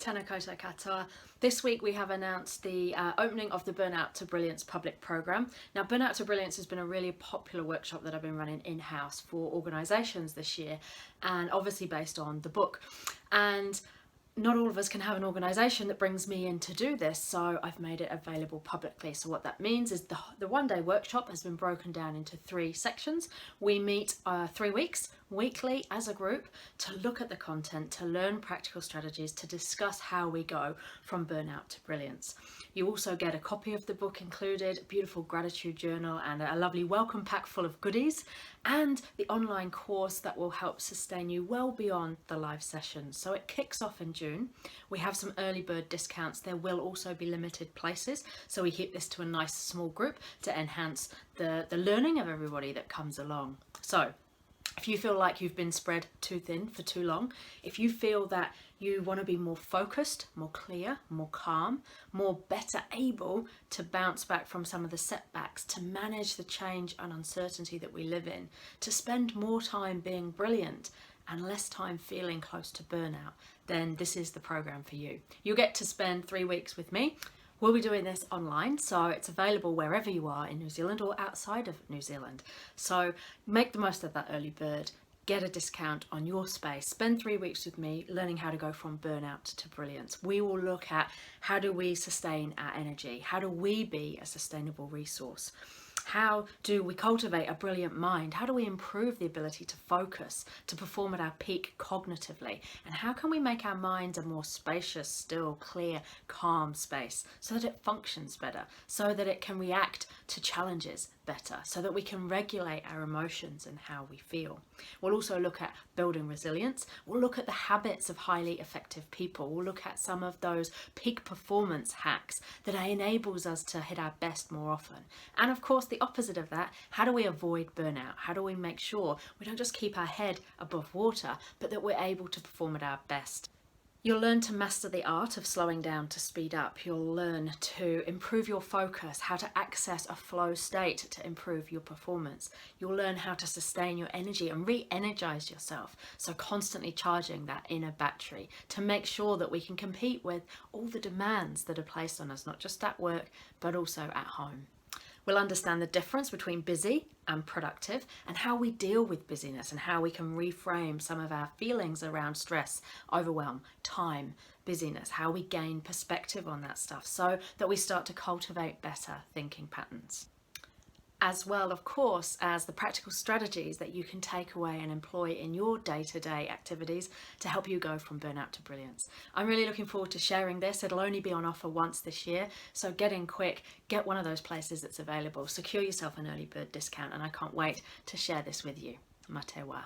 Tēnā koutou katoa. This week we have announced the opening of the Burnout to Brilliance public programme. Now, Burnout to Brilliance has been a really popular workshop that I've been running in-house for organisations this year, and obviously based on the book. And not all of us can have an organisation that brings me in to do this, so I've made it available publicly. So what that means is the one-day workshop has been broken down into 3 sections. We meet 3 weeks, weekly as a group, to look at the content, to learn practical strategies, to discuss how we go from burnout to brilliance. You also get a copy of the book included, a beautiful gratitude journal and a lovely welcome pack full of goodies, and the online course that will help sustain you well beyond the live sessions. So it kicks off in June. We have some early bird discounts. There will also be limited places, so we keep this to a nice small group to enhance the learning of everybody that comes along. So if you feel like you've been spread too thin for too long, if you feel that you want to be more focused, more clear, more calm, more better able to bounce back from some of the setbacks, to manage the change and uncertainty that we live in, to spend more time being brilliant and less time feeling close to burnout, then this is the program for you. You'll get to spend 3 weeks with me. We'll be doing this online, so it's available wherever you are in New Zealand or outside of New Zealand. So make the most of that early bird, get a discount on your space, spend 3 weeks with me learning how to go from burnout to brilliance. We will look at how do we sustain our energy, how do we be a sustainable resource, how do we cultivate a brilliant mind, how do we improve the ability to focus, to perform at our peak cognitively, and how can we make our minds a more spacious, still, clear, calm space so that it functions better, so that it can react to challenges better, so that we can regulate our emotions and how we feel. We'll also look at building resilience. We'll look at the habits of highly effective people. We'll look at some of those peak performance hacks that enables us to hit our best more often. And of course, the opposite of that, how do we avoid burnout? How do we make sure we don't just keep our head above water, but that we're able to perform at our best? You'll learn to master the art of slowing down to speed up. You'll learn to improve your focus, how to access a flow state to improve your performance. You'll learn how to sustain your energy and re-energize yourself, so constantly charging that inner battery to make sure that we can compete with all the demands that are placed on us, not just at work, but also at home. We'll understand the difference between busy and productive, and how we deal with busyness, and how we can reframe some of our feelings around stress, overwhelm, time, busyness, how we gain perspective on that stuff so that we start to cultivate better thinking patterns. As well, of course, as the practical strategies that you can take away and employ in your day-to-day activities to help you go from burnout to brilliance. I'm really looking forward to sharing this. It'll only be on offer once this year, so get in quick, get one of those places that's available, secure yourself an early bird discount, and I can't wait to share this with you. Mā te wā.